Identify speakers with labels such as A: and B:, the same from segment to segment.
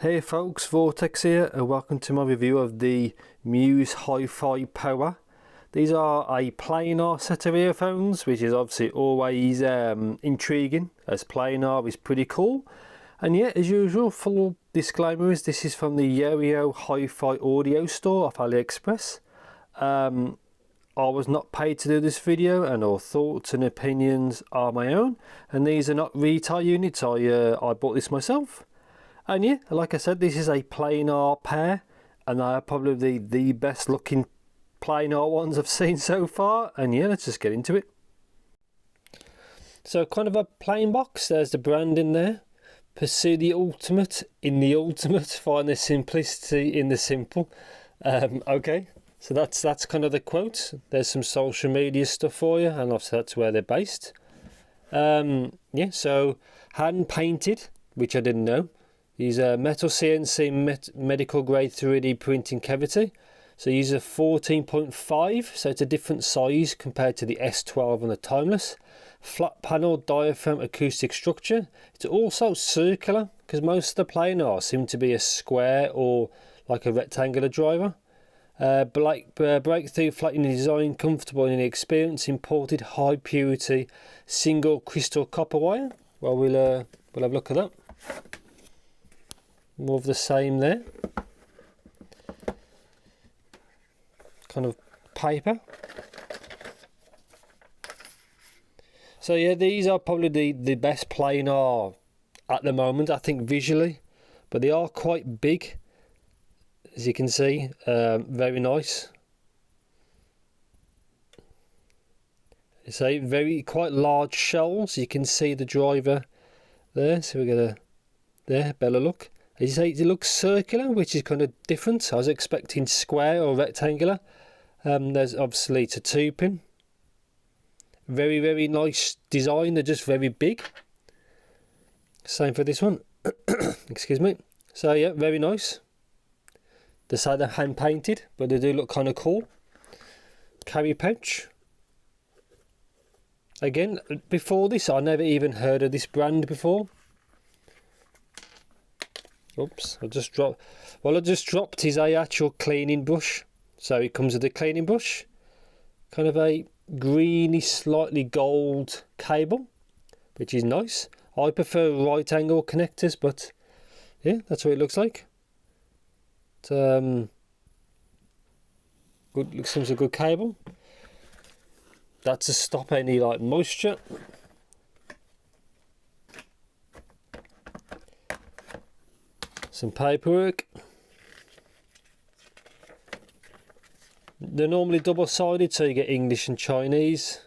A: Hey folks, Vortex here and welcome to my review of the MUSE Hifi Power. These are a planar set of earphones, which is obviously always intriguing, as planar is pretty cool. And yeah, as usual, full disclaimer is this is from the Yo-Yo Hi-Fi audio store off AliExpress. I was not paid to do this video, and all thoughts and opinions are my own, and these are not retail units. I bought this myself. And yeah, like I said, this is a planar pair, and they are probably the best looking planar ones I've seen so far. And yeah, let's just get into it. So kind of a plain box, there's the brand in there. Pursue the ultimate in the ultimate, find the simplicity in the simple. Okay, so that's kind of the quote. There's some social media stuff for you, and obviously that's where they're based. Yeah, so hand painted, which I didn't know. Use a metal CNC medical grade 3D printing cavity. So use a 14.5, so it's a different size compared to the S12 and the Timeless. Flat panel diaphragm acoustic structure. It's also circular, because most of the planar seem to be a square or like a rectangular driver. Breakthrough flattening design, comfortable in the experience, imported high purity single crystal copper wire. Well, we'll have a look at that. More of the same there. Kind of paper. So yeah, these are probably the best planar at the moment, I think, visually, but they are quite big, as you can see. Very nice. So quite large shells. You can see the driver there. So we're gonna better look. As you say, it looks circular, which is kind of different. I was expecting square or rectangular. There's obviously it's a 2-pin. Very, very nice design. They're just very big. Same for this one. Excuse me. So yeah, very nice. They say they're hand painted, but they do look kind of cool. Carry pouch. Again, before this, I never even heard of this brand before. Oops, I just dropped his actual cleaning brush. So it comes with a cleaning brush, kind of a greeny, slightly gold cable, which is nice. I prefer right angle connectors, but yeah, that's what it looks like. Good, looks like a good cable. That's to stop any like moisture. Some paperwork. They're normally double-sided, so you get English and Chinese.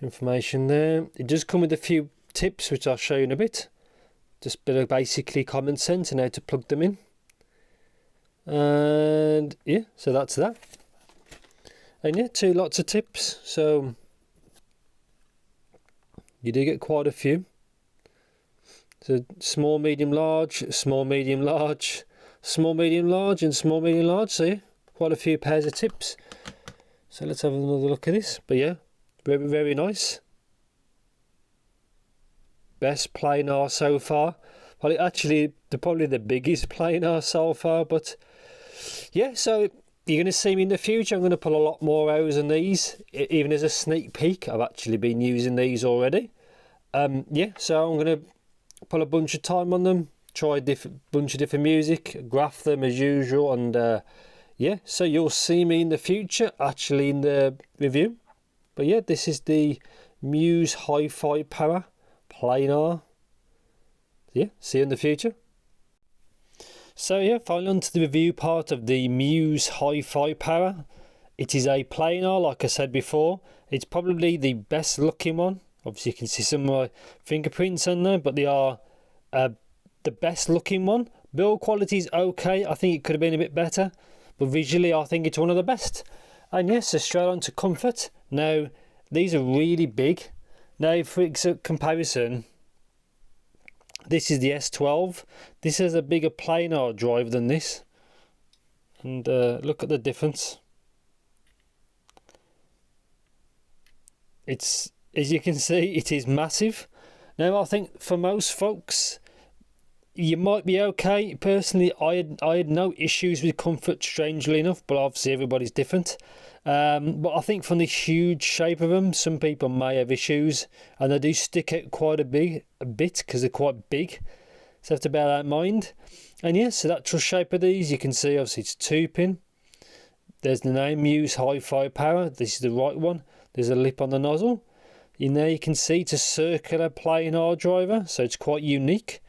A: Information there. It does come with a few tips, which I'll show you in a bit. Just a bit of basically common sense and how to plug them in. And yeah, so that's that. And yeah, lots of tips. So you do get quite a few. So small, medium, large, small, medium, large, small, medium, large, and small, medium, large. So yeah, quite a few pairs of tips. So let's have another look at this. But yeah, very, very nice. Best planar so far. Well, actually, probably the biggest planar so far. But yeah, so you're going to see me in the future. I'm going to pull a lot more hours on these, even as a sneak peek. I've actually been using these already. Yeah, so I'm going to pull a bunch of time on them, try a bunch of different music, graph them as usual, and yeah, so you'll see me in the future, actually in the review. But yeah, this is the MUSE Hifi Power planar. Yeah, see you in the future. So yeah, finally on to the review part of the MUSE Hifi Power. It is a planar, like I said before. It's probably the best looking one. Obviously you can see some of my fingerprints on there, but they are the best looking one. Build quality is okay. I think it could have been a bit better, but visually I think it's one of the best. And yes, so straight on to comfort. Now, these are really big. Now, for comparison, this is the S12. This has a bigger planar drive than this. And look at the difference. It's, as you can see, it is massive. Now I think for most folks you might be okay. Personally, I had no issues with comfort, strangely enough, but obviously everybody's different. But I think from the huge shape of them, some people may have issues, and they do stick out quite a bit because they're quite big. So have to bear that in mind. And yeah, so the actual shape of these, you can see obviously it's 2-pin. There's the name, MUSE Hifi power. This is the right one. There's a lip on the nozzle. In there you can see it's a circular planar driver, so it's quite unique.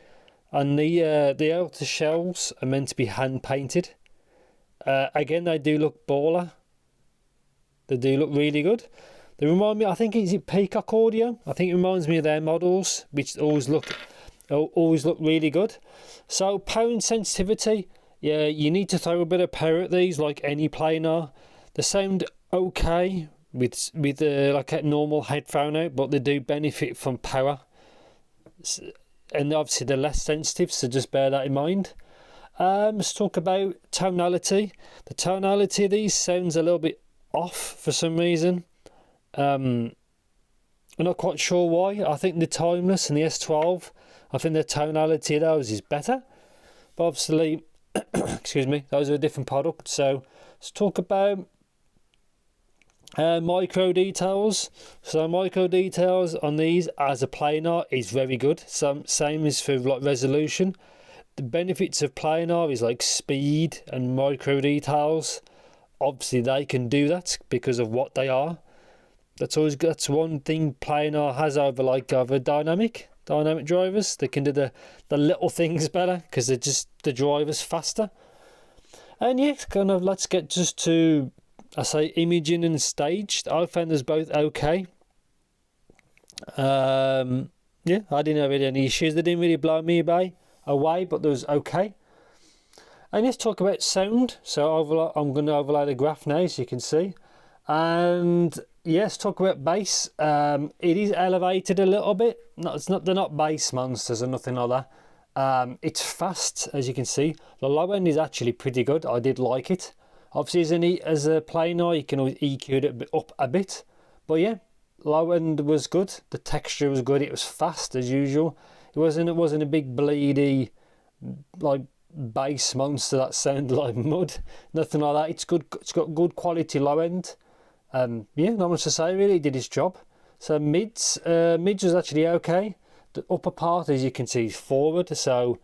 A: And the outer shells are meant to be hand painted. Again, they do look baller. They do look really good. They remind me, I think, is it Peacock Audio? I think it reminds me of their models, which always look really good. So power and sensitivity, yeah, you need to throw a bit of power at these, like any planar. They sound okay with like a normal headphone out, but they do benefit from power. And obviously they're less sensitive, so just bear that in mind. Let's talk about tonality. The tonality of these sounds a little bit off for some reason. I'm not quite sure why. I think the Timeless and the S12, I think the tonality of those is better. But obviously, excuse me, those are a different product. So let's talk about micro details. So micro details on these as a planar is very good. Same as for like resolution. The benefits of planar is like speed and micro details. Obviously they can do that because of what they are. That's one thing planar has over other dynamic drivers. They can do the little things better because they're just the drivers faster. And yeah, kind of let's get just to, I say, imaging and staged. I found those both okay. Yeah, I didn't have any issues. They didn't really blow me away, but they was okay. And let's talk about sound. So I'm going to overlay the graph now so you can see. And yes, talk about bass. It is elevated a little bit. No, they're not bass monsters or nothing like that. It's fast, as you can see. The low end is actually pretty good. I did like it. Obviously, as a planar, you can always EQ it up a bit. But yeah, low end was good. The texture was good. It was fast as usual. It wasn't a big bleedy like bass monster that sounded like mud. Nothing like that. It's good. It's got good quality low end. Yeah, not much to say really. It did its job. So mids was actually okay. The upper part, as you can see, is forward. So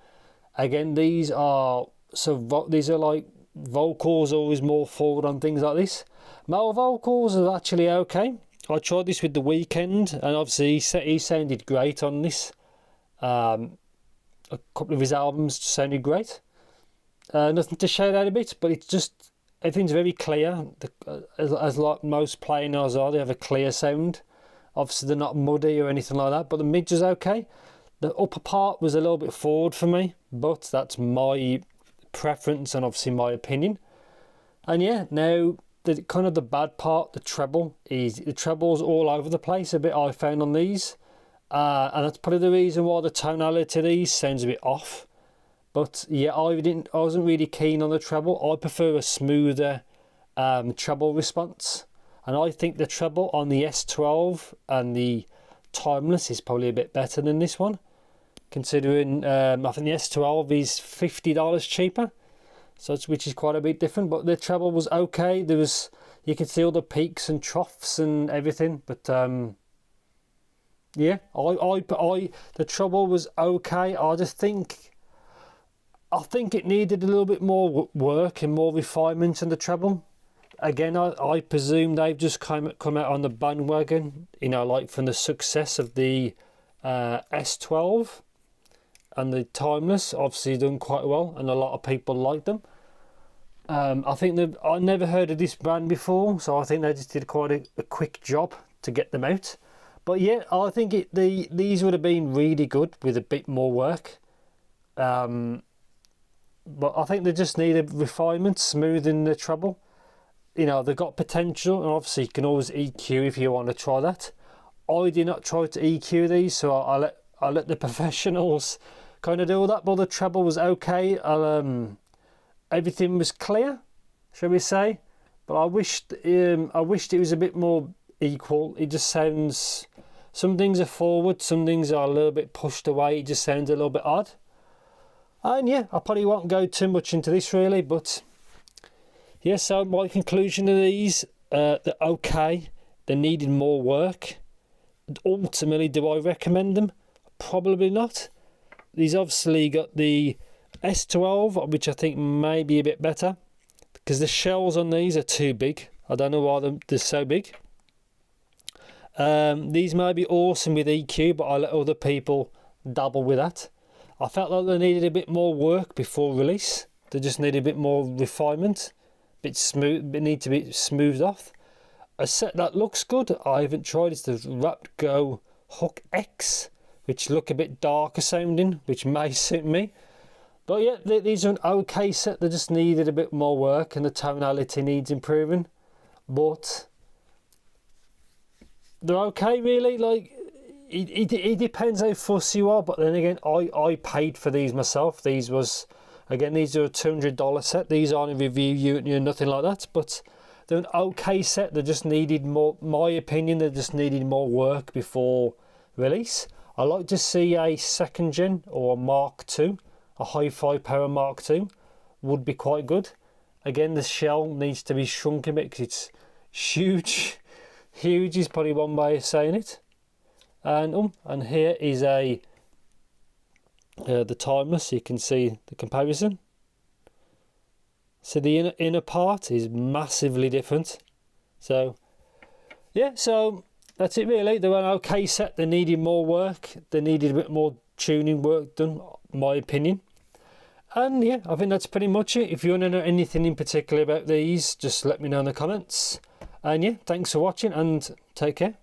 A: again, these are like vocals, always more forward on things like this. Male vocals are actually okay. I tried this with The Weeknd, and obviously he sounded great on this. A couple of his albums sounded great. Nothing to shout out a bit, but it's just everything's very clear. As like most planars are, they have a clear sound. Obviously, they're not muddy or anything like that. But the mids is okay. The upper part was a little bit forward for me, but that's my preference and obviously my opinion. And yeah, now the kind of the bad part, the treble's all over the place a bit. I found on these, and that's probably the reason why the tonality of these sounds a bit off. But yeah, I wasn't really keen on the treble. I prefer a smoother treble response, and I think the treble on the S12 and the Timeless is probably a bit better than this one. Considering I think the S12 is $50 cheaper, which is quite a bit different. But the treble was okay. You could see all the peaks and troughs and everything. But yeah, the treble was okay. I think it needed a little bit more work and more refinement in the treble. Again, I presume they've just come out on the bandwagon, like from the success of the S12. And the Timeless obviously done quite well, and a lot of people like them. I think I never heard of this brand before, so I think they just did quite a quick job to get them out. But yeah, I think these would have been really good with a bit more work. But I think they just need a refinement, smoothing the treble. They've got potential, and obviously you can always EQ if you want to try that. I did not try to EQ these, so I let the professionals kind of do all that. But the treble was okay. Everything was clear, shall we say? But I wished it was a bit more equal. It just sounds, some things are forward, some things are a little bit pushed away. It just sounds a little bit odd. And yeah, I probably won't go too much into this really, but yeah, so my conclusion of these, they're okay. They needed more work. Ultimately, do I recommend them? Probably not. These obviously got the S12, which I think may be a bit better, because the shells on these are too big. I don't know why they're so big. These may be awesome with EQ, but I let other people dabble with that. I felt like they needed a bit more work before release. They just need a bit more refinement, bit smooth, but need to be smoothed off. A set that looks good, I haven't tried, is the Rapgo Hook X, which look a bit darker sounding, which may suit me. But yeah, these are an okay set. They just needed a bit more work, and the tonality needs improving. But they're okay, really. Like, it depends how fussy you are, but then again, I paid for these myself. These was, again, these are a $200 set. These aren't a review unit, nothing like that, but they're an okay set. They just needed more, my opinion, they just needed more work before release. I like to see a second gen or a Mark II, a Hi-Fi Power Mark II would be quite good. Again, the shell needs to be shrunk a bit because it's huge. Huge is probably one way of saying it. And here is the timer, so you can see the comparison. So the inner part is massively different. So yeah, so that's it really. They were an okay set. They needed more work. They needed a bit more tuning work done, in my opinion. And yeah, I think that's pretty much it. If you want to know anything in particular about these, just let me know in the comments. And yeah, thanks for watching and take care.